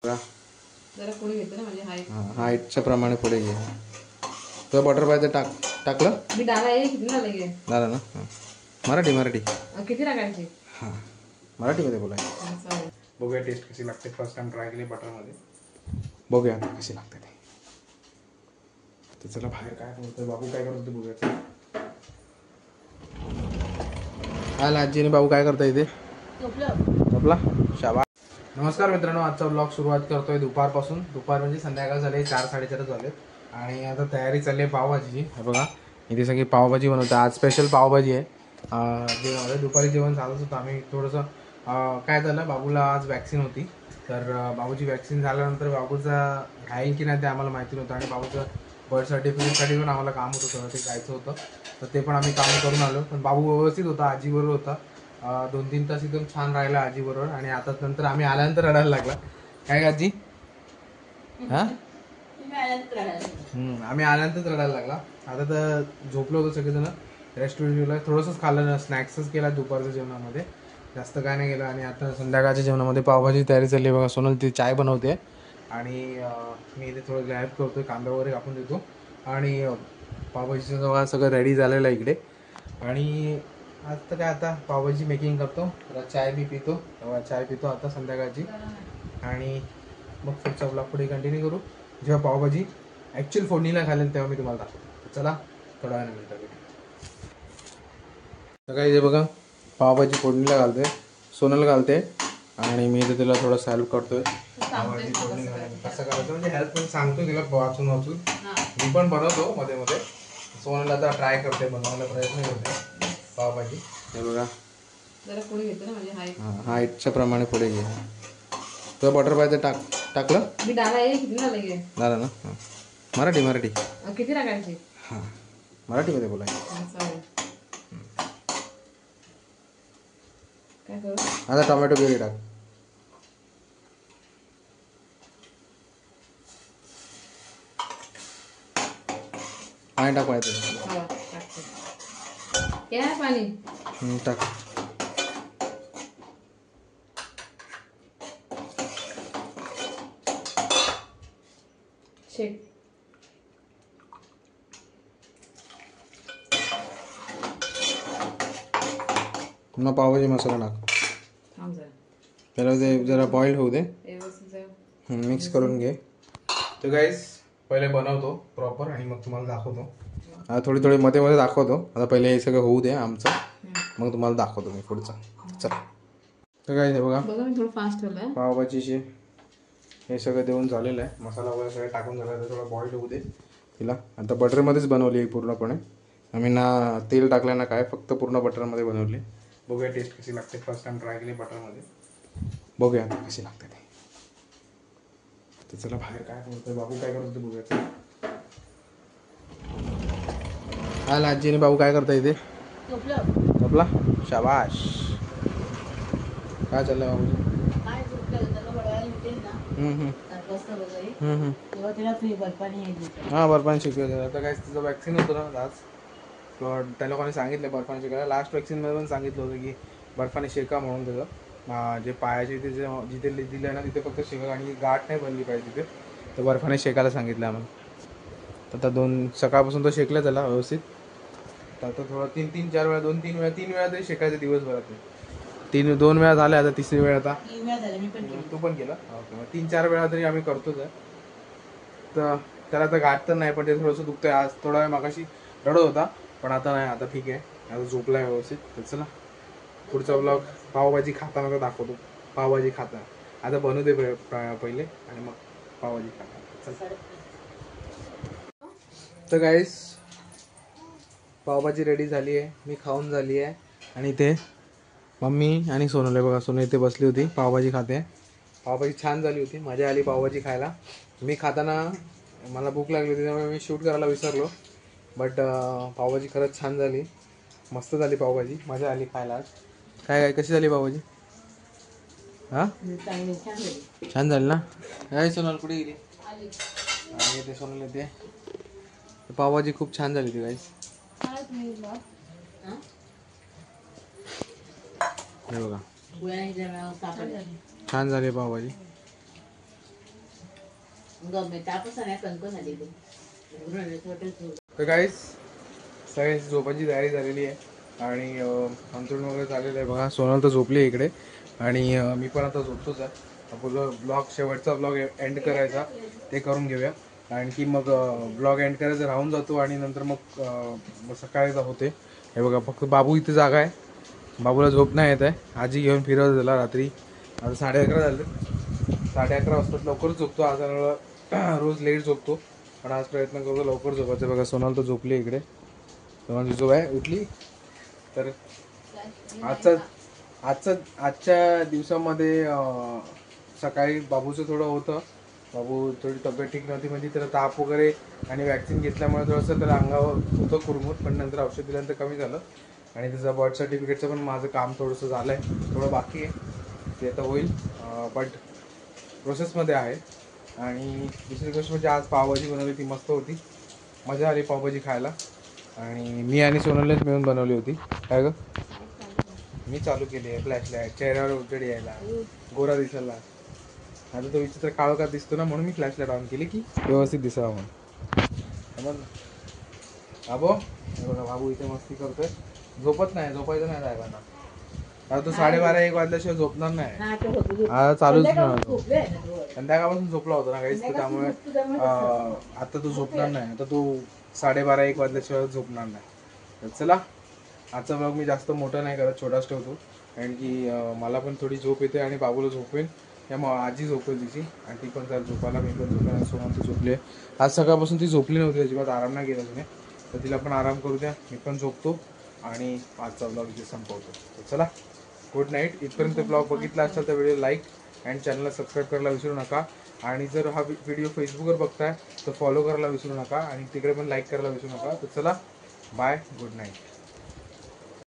जरा पुढे घेते ना म्हणजे हाईटच्या प्रमाणे पुढे घे. तुला बटर पाहिजे टाकलं मी डाला आहे किती ना लगे झालं ना. मराठी किती टाकायची? हां मराठीमध्ये बोलायचं. बघूया टेस्ट कशी लागते. फर्स्ट टाइम ट्राय केली बटरमध्ये. बघूया आता कशी लागते ते. तर चला बाहेर काय बोलतोय बाबू काय करतो ते बघूया. हाल आजी आणि बाबू काय करता इथे? झोपला शाबा. नमस्कार मित्रांनो, आजचा ब्लॉग सुरुवात करतोय दुपारपासून. दुपार म्हणजे संध्याकाळ झाले 4-4:30 झालेत आणि आता तयारी चालली आहे पावभाजीची. हे बघा इथे सगळी पावभाजी बनवते. आज स्पेशल पावभाजी आहे. जेवण दुपारी जेवण झालंच होतं. आम्ही थोडंसं काय झालं, बाबूला आज वॅक्सिन होती. तर बाबूची वॅक्सिन झाल्यानंतर बाबूचा राहील की नाही ते आम्हाला माहिती नव्हतं आणि बाबूचं बर्थ सर्टिफिकेटसाठी पण आम्हाला काम होतं, सगळं ते जायचं होतं. तर ते पण आम्ही काम करून आलो. पण बाबू व्यवस्थित होता, आजीबरोबर होता. 2-3 तास एकदम छान राहिला आजीबरोबर. आणि आता नंतर आम्ही आल्यानंतर रडायला लागला. काय आजी? हां आम्ही आल्यानंतर रडायला लागला. आता तर झोपलो होतो सगळेजण. रेस्टॉरंटला थोडंसंच खाल्लं, स्नॅक्सच केला दुपारच्या जेवणामध्ये, जास्त काय नाही केलं. आणि आता संध्याकाळच्या जेवणामध्ये पावभाजी तयारी चालली बघा. सोनल ती चाय बनवते आणि मी इथे थोडं हेल्प करतोय, कांदा वगैरे कापून देतो. आणि पावभाजीचं जेव्हा सगळं रेडी झालेलं आहे इकडे. आणि आज तर काय आता पावभाजी मेकिंग करतो, जरा चाय बी पितो. तेव्हा चाय पितो आता संध्याकाळची. आणि मग पुढचा ब्लॉग पुढे कंटिन्यू करू. जेव्हा पावभाजी ॲक्च्युअल फोडणीला घालेल तेव्हा मी तुम्हाला दाखवतो. चला थोड्या वेळानंतर भेटू. तर काय इथे बघा पावभाजी फोडणीला घालते, सोनल घालते आणि मी इथे तिला थोडंसं हेल्प करतोय. पावभाजी फोडणी कसं करायचं म्हणजे हेल्प पण सांगतो तिला वाचून. मी पण बनवतो मध्ये मध्ये. सोनल आता ट्राय करते, बनवायला प्रयत्न करते पावभाजी. हे बघा जरा पुढे घेते ना म्हणजे हाईटच्या प्रमाणे पुढे घे. तुला बटर पाहिजे टाकलं मी डाला आहे किती ना लगे झालं ना. मराठी किती टाकायची? हां मराठीमध्ये बोलायचं. काय करू आता टोमॅटो प्युरी टाक. पाणी टाक पाहिजे पाणी टाक. शेक पुन्हा पावभाजी मसाला टाक. त्याला ते जरा बॉईल होऊ दे, मिक्स करून घे. तर गाईस पहिले बनवतो प्रॉपर आणि मग तुम्हाला दाखवतो. थोडी मध्ये मध्ये दाखवतो. आता पहिले हे सगळं होऊ दे आमचं, मग तुम्हाला दाखवतो मी पुढचं. चला तर गाईस हे बघा थोडं फास्ट झालं. पावभाजीचे हे सगळं देऊन झालेलं आहे. मसाला वगैरे सगळं टाकून झालं आहे. थोडं बॉईल होऊ दे तिला. आता बटरमध्येच बनवली आहे पूर्णपणे. आम्ही ना तेल टाकलं ना काय, फक्त पूर्ण बटरमध्ये बनवली. बघूया टेस्ट कशी लागते. फर्स्ट टाइम ट्राय केली बटरमध्ये. बघूया आता कशी लागते ते. तर चला बाहेर काय बोलतोय बाबू काय करतो ते बघूया. हाल आजी आणि बाबू काय करता इथे? झोपला शाबाश. काय चाललंय बाबूजी? हां बर्फाने शिकवायचं. आता काय तिचं वॅक्सिन होतं ना आज, त्या लोकांनी सांगितलं बर्फाने शेकायला. लास्ट वॅक्सिनमध्ये पण सांगितलं होतं की बर्फाने शेका म्हणून. त्याचं जे पायाचे इथे जिथे दिलं आहे ना तिथे फक्त शेका आणि गाठ नाही बनली पाहिजे तिथे, तर बर्फाने शेकायला सांगितलं आम्हाला. आता सकाळपासून तो शेकला त्याला व्यवस्थित. तर आता थोडं 3-4 वेळा 3 वेळा तरी शेकायचं दिवसभरात. 2 वेळा झाल्या, आता तिसरी वेळ. आता तू पण केलं ओके. मग 3-4 वेळा तरी आम्ही करतोच आहे. तर त्याला आता गाठ तर नाही, पण ते थोडंसं दुखतंय. आज थोडा वेळ मागाशी रडत होता, पण आता नाही, आता ठीक आहे. आता झोपला आहे व्यवस्थित. तर चला पुढचा ब्लॉग पावभाजी खाताना दाखवतो. पावभाजी खाताना आता बनवू दे पहिले आणि मग पावभाजी खाताना. चल तर गाईस पावभाजी रेडी झाली आहे, मी खाऊन झाली आहे. आणि ते मम्मी आणि सोनल बघा, सोनल इथे बसली होती पावभाजी खाते. पावभाजी छान झाली होती, मजा आली पावभाजी खायला. मी खाताना मला भूक लागली होती त्यामुळे मी शूट करायला विसरलो. बट पावभाजी खरंच छान झाली, मस्त झाली पावभाजी, मजा आली खायला आज. काय कशी झाली पावभाजी? हां छान झाली ना. काय सोनल कुठे गेली? आणि ते सोनल येते. पावभाजी खूप छान झाली होती गाईस. हे बघा छान झाली पावभाजी. तर गाईस सगळ्यांची झोपायची तयारी झालेली आहे आणि अंथरूण वगैरे झालेलं आहे बघा. सोनल तर झोपली इकडे आणि मी पण आता झोपतोच आहे. आपलं ब्लॉग शेवटचा ब्लॉग एंड करायचा ते करून घेऊया. आणखी मग ब्लॉग एंड करायचा राहून जातो आणि नंतर मग सकाळीचा होते. हे बघा फक्त बाबू इथे जागा आहे. बाबूला झोप नाही येत आहे. आजी घेऊन फिरत झाला रात्री. आता 11:30 झाले. 11:30 वाजता लवकर झोपतो. आज रोज लेट झोपतो पण आज प्रयत्न करतो लवकर झोपायचं. बघा सोनल तर झोपली इकडे. सोनल झोप आहे उठली. तर आजच्या दिवसामध्ये सकाळी बाबूचं थोडं होतं. बाबू थोडी तब्येत ठीक नव्हती म्हणजे त्याला ताप वगैरे आणि वॅक्सिन घेतल्यामुळे थोडंसं त्याला अंगावर होतं कुरमुट पण नंतर औषध दिल्यानंतर कमी झालं. आणि त्याचं बर्थ सर्टिफिकेटचं पण माझं काम थोडंसं झालं आहे. थोडं बाकी आहे ते आता होईल बट प्रोसेसमध्ये आहे. आणि दुसरी गोष्ट म्हणजे आज पावभाजी बनवली ती मस्त होती. मजा आली पावभाजी खायला आणि मी आणि सोनलनेच मिळून बनवली होती. काय गं मी चालू केली आहे फ्लॅशलाईट चेहऱ्यावर उजेड यायला गोरा दिसायला. आता तो विचित्र काळोखात दिसतो ना म्हणून मी फ्लॅशलाईट ऑन केली की व्यवस्थित दिसावं म्हणून. बाबो हे बघा बाबू इथे मस्ती करतोय. झोपत नाही झोपायचं नाही साहेबांना. आता तो 12:30-1 वाजल्याशिवाय झोपणार नाही. हा चालूच नाही. संध्याकाळपासून झोपला होता ना काहीच त्यामुळे आता तो झोपणार नाही. आता तो 12:30-1 वाजल्याशिवाय झोपणार नाही. तर चला आजचा ब्लॉग मी जास्त मोठा नाही करत छोटाच ठेवतो कारण की मला पण थोडी झोप येते आणि बाबूला झोपेल त्यामुळे आजी झोपेल तिची आणि ती पण जर झोपायला मी पण झोपेल. सोनल ती झोपली आहे. आज सकाळपासून ती झोपली नव्हती अजिबात आराम नाही केला तिने. तर तिला पण आराम करू द्या. मी पण झोपतो आणि आजचा ब्लॉग इथे संपवतो. तर चला गुड नाईट. इथपर्यंत ब्लॉग बघितला असेल तर व्हिडिओ लाईक अँड चॅनलला सबस्क्राईब करायला विसरू नका. आणि जर हा व्हिडिओ फेसबुकवर बघताय तर फॉलो करायला विसरू नका आणि तिकडे पण लाईक करायला विसरू नका. तर चला बाय गुड नाईट.